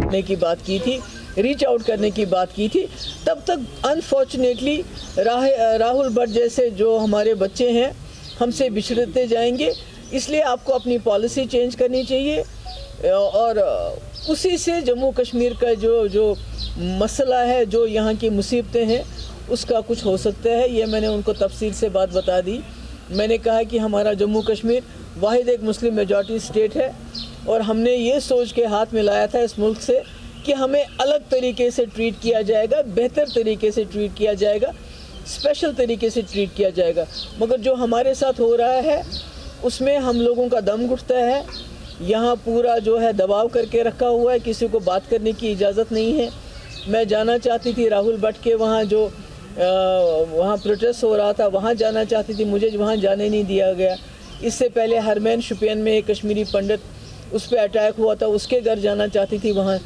کرنے کی بات کی تھی, ریچ آؤٹ کرنے کی بات کی تھی, تب تک انفارچونیٹلی راہل بٹ جیسے جو ہمارے بچے ہیں ہم سے بچھڑتے جائیں گے. اس لیے آپ کو اپنی پالیسی چینج کرنی چاہیے, اور اسی سے جموں کشمیر کا جو مسئلہ ہے, جو یہاں کی مصیبتیں ہیں, اس کا کچھ ہو سکتا ہے. یہ میں نے ان کو تفصیل سے بات بتا دی. میں نے کہا کہ ہمارا جموں کشمیر واحد ایک مسلم میجارٹی اسٹیٹ ہے, اور ہم نے یہ سوچ کے ہاتھ ملایا تھا اس ملک سے کہ ہمیں الگ طریقے سے ٹریٹ کیا جائے گا, بہتر طریقے سے ٹریٹ کیا جائے گا, اسپیشل طریقے سے ٹریٹ کیا جائے گا. مگر جو ہمارے ساتھ ہو رہا ہے اس میں ہم لوگوں کا دم گھٹتا ہے. یہاں پورا جو ہے دباؤ کر کے رکھا ہوا ہے, کسی کو بات کرنے کی اجازت نہیں ہے. میں جانا چاہتی تھی راہل بٹ کے وہاں, جو وہاں پروٹیسٹ ہو رہا تھا, وہاں جانا چاہتی تھی, مجھے وہاں جانے نہیں دیا گیا. اس سے پہلے ہرمین شوپین میں ایک کشمیری پنڈت, اس پہ اٹیک ہوا تھا, اس کے گھر جانا چاہتی تھی وہاں.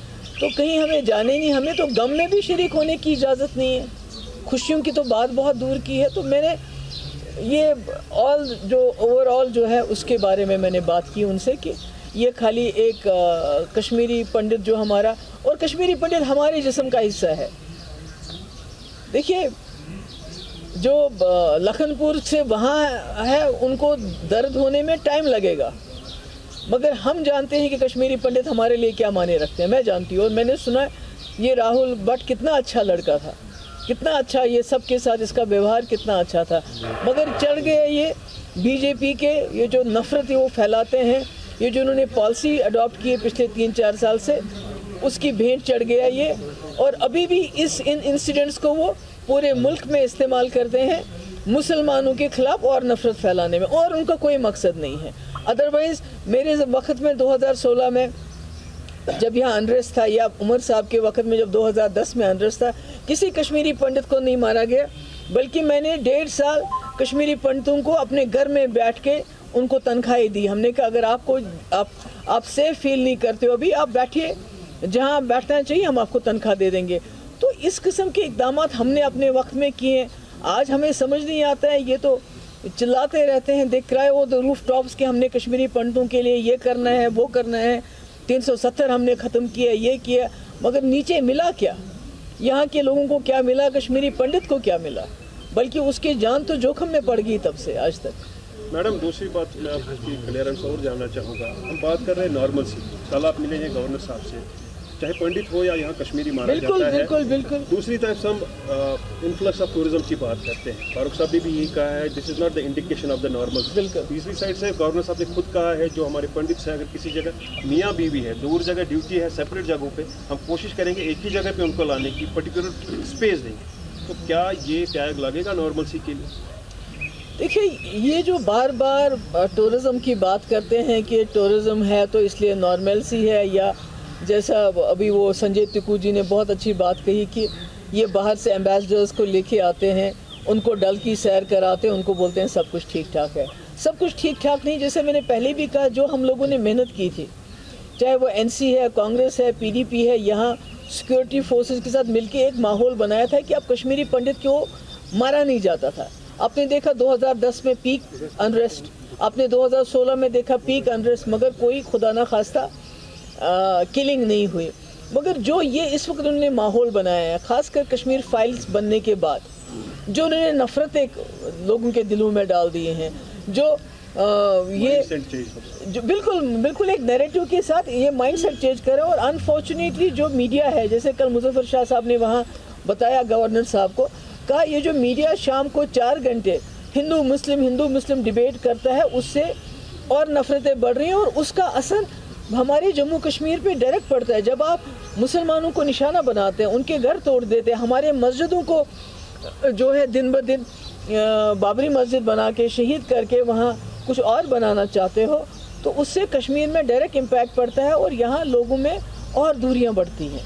تو کہیں ہمیں جانے نہیں, ہمیں تو غم میں بھی شریک ہونے کی اجازت نہیں ہے, خوشیوں کی تو بات بہت دور کی ہے. تو میں نے یہ اوور آل جو ہے اس کے بارے میں نے بات کی ان سے کہ یہ خالی ایک کشمیری پنڈت جو ہمارا, اور کشمیری پنڈت ہمارے جسم کا حصہ ہے. دیکھیے جو لکھن پور سے وہاں ہے ان کو درد ہونے میں ٹائم لگے گا, مگر ہم جانتے ہیں کہ کشمیری پنڈت ہمارے لیے کیا معنی رکھتے ہیں. میں جانتی ہوں, اور میں نے سنا یہ راہل بٹ کتنا اچھا لڑکا تھا, کتنا اچھا, یہ سب کے ساتھ اس کا ویوہار کتنا اچھا تھا. مگر چڑھ گئے یہ بی جے پی کے, یہ جو نفرت وہ پھیلاتے ہیں, یہ جو انہوں نے پالیسی اڈاپٹ کی ہے پچھلے 3-4 سال سے, اس کی بھینٹ چڑھ گیا یہ. اور ابھی بھی ان انسیڈنٹس کو وہ پورے ملک میں استعمال کرتے ہیں مسلمانوں کے خلاف اور نفرت پھیلانے میں, اور ان کا کوئی مقصد نہیں ہے. ادروائز میرے وقت میں 2016 میں جب یہاں انریسٹ تھا, یا عمر صاحب کے وقت میں جب 2010 میں انریسٹ تھا, کسی کشمیری پنڈت کو نہیں مارا گیا, بلکہ میں نے 1.5 سال کشمیری پنڈتوں کو اپنے گھر میں بیٹھ کے ان کو تنخواہیں دی. ہم نے کہا اگر آپ سیف فیل نہیں کرتے ہو ابھی, آپ بیٹھیے جہاں بیٹھنا چاہیے, ہم آپ کو تنخواہ دے دیں گے. تو اس قسم کے اقدامات ہم نے اپنے وقت میں کیے ہیں. آج ہمیں سمجھ نہیں آتا ہے, یہ تو چلاتے رہتے ہیں, دیکھ رہا ہے وہ روف ٹاپس کے ہم نے کشمیری پنڈتوں کے لیے یہ کرنا ہے, وہ کرنا ہے, 370 ہم نے ختم کیا, یہ کیا, مگر نیچے ملا کیا؟ یہاں کے لوگوں کو کیا ملا, کشمیری پنڈت کو کیا ملا؟ بلکہ اس کی جان تو جوخم میں پڑ گئی تب سے آج تک. میڈم دوسری بات میں آپ کی کلیئرنس اور جاننا چاہوں گا. ہم بات کر رہے ہیں نارمل سی, کل آپ ملیں گے گورنر صاحب سے, چاہے پنڈت ہو یا یہاں کشمیری مانا جاتا ہے. بالکل. دوسری طرف ہم انفلکس آف ٹورزم کی بات کرتے ہیں. فاروق صاحب نے بھی یہی کہا ہے, this is not the indication of the normal. بالکل. تیسری سائڈ سے گورنر صاحب نے خود کہا ہے جو ہمارے پنڈت سے اگر کسی جگہ میاں بیوی ہے, دور جگہ ڈیوٹی ہے, سیپریٹ جگہوں پہ, ہم کوشش کریں گے ایک ہی جگہ پہ ان کو لانے کی, پرٹیکولر اسپیس دیں گے. تو کیا یہ ٹیگ لگے گا نارمل سی کے لیے؟ دیکھیے یہ جو بار بار ٹورزم کی بات کرتے ہیں کہ ٹورزم ہے تو اس لیے نارمل سی ہے, یا جیسا ابھی وہ سنجے ٹکو جی نے بہت اچھی بات کہی کہ یہ باہر سے ایمبیسڈرز کو لے کے آتے ہیں, ان کو ڈل کی سیر کراتے ہیں, ان کو بولتے ہیں سب کچھ ٹھیک ٹھاک ہے. سب کچھ ٹھیک ٹھاک نہیں. جیسے میں نے پہلے بھی کہا, جو ہم لوگوں نے محنت کی تھی, چاہے وہ NC ہے, کانگریس ہے, PDP ہے, یہاں سیکورٹی فورسز کے ساتھ مل کے ایک ماحول بنایا تھا کہ اب کشمیری پنڈت کو مارا نہیں جاتا تھا. آپ نے دیکھا 2010 میں پیک انریسٹ, آپ نے 2016 میں دیکھا پیک انریسٹ, مگر کوئی خدا نہ خواستہ کلنگ نہیں ہوئی. مگر جو یہ اس وقت انہوں نے ماحول بنایا ہے, خاص کر کشمیر فائلز بننے کے بعد, جو انہوں نے نفرتیں لوگوں کے دلوں میں ڈال دیے ہیں, جو بالکل ایک نیریٹو کے ساتھ یہ مائنڈ سیٹ چینج کرے. اور انفارچونیٹلی جو میڈیا ہے, جیسے کل مظفر شاہ صاحب نے وہاں بتایا گورنر صاحب کو, کہا یہ جو میڈیا شام کو 4 گھنٹے ہندو مسلم ڈیبیٹ کرتا ہے, اس سے اور نفرتیں بڑھ رہی ہیں, اور اس کا اثر ہمارے جموں کشمیر پہ ڈائریکٹ پڑتا ہے. جب آپ مسلمانوں کو نشانہ بناتے ہیں, ان کے گھر توڑ دیتے ہیں, ہمارے مسجدوں کو جو ہے دن بدن بابری مسجد بنا کے شہید کر کے وہاں کچھ اور بنانا چاہتے ہو, تو اس سے کشمیر میں ڈائریکٹ امپیکٹ پڑتا ہے, اور یہاں لوگوں میں اور دوریاں بڑھتی ہیں.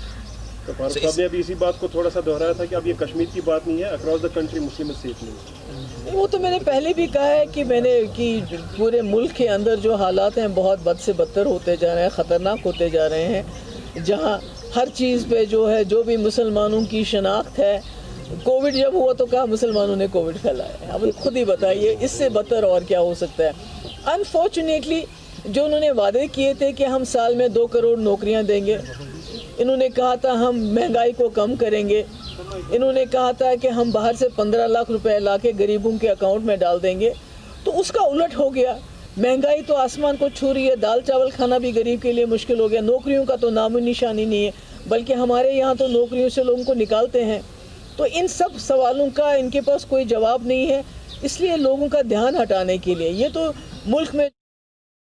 تو فاروق صاحب نے ابھی اسی بات کو تھوڑا سا دہرایا تھا کہ اب یہ کشمیر کی بات نہیں ہے, اکراس دا کنٹری مسلم سیف نہیں. وہ تو میں نے پہلے بھی کہا ہے کہ پورے ملک کے اندر جو حالات ہیں بہت بد سے بدتر ہوتے جا رہے ہیں, خطرناک ہوتے جا رہے ہیں, جہاں ہر چیز پہ جو ہے جو بھی مسلمانوں کی شناخت ہے. کووڈ جب ہوا تو کہا مسلمانوں نے کووڈ پھیلایا ہے. اب خود ہی بتائیے اس سے بدتر اور کیا ہو سکتا ہے. انفارچونیٹلی جو انہوں نے وعدے کیے تھے کہ ہم سال میں 2 کروڑ نوکریاں دیں گے, انہوں نے کہا تھا ہم مہنگائی کو کم کریں گے، انہوں نے کہا تھا کہ ہم باہر سے 15 لاکھ روپے لا کے غریبوں کے اکاؤنٹ میں ڈال دیں گے، تو اس کا الٹ ہو گیا۔ مہنگائی تو آسمان کو چھو رہی ہے، دال چاول کھانا بھی غریب کے لیے مشکل ہو گیا، نوکریوں کا تو نام و نشانی نہیں ہے، بلکہ ہمارے یہاں تو نوکریوں سے لوگوں کو نکالتے ہیں۔ تو ان سب سوالوں کا ان کے پاس کوئی جواب نہیں ہے، اس لیے لوگوں کا دھیان ہٹانے کے لیے یہ تو ملک میں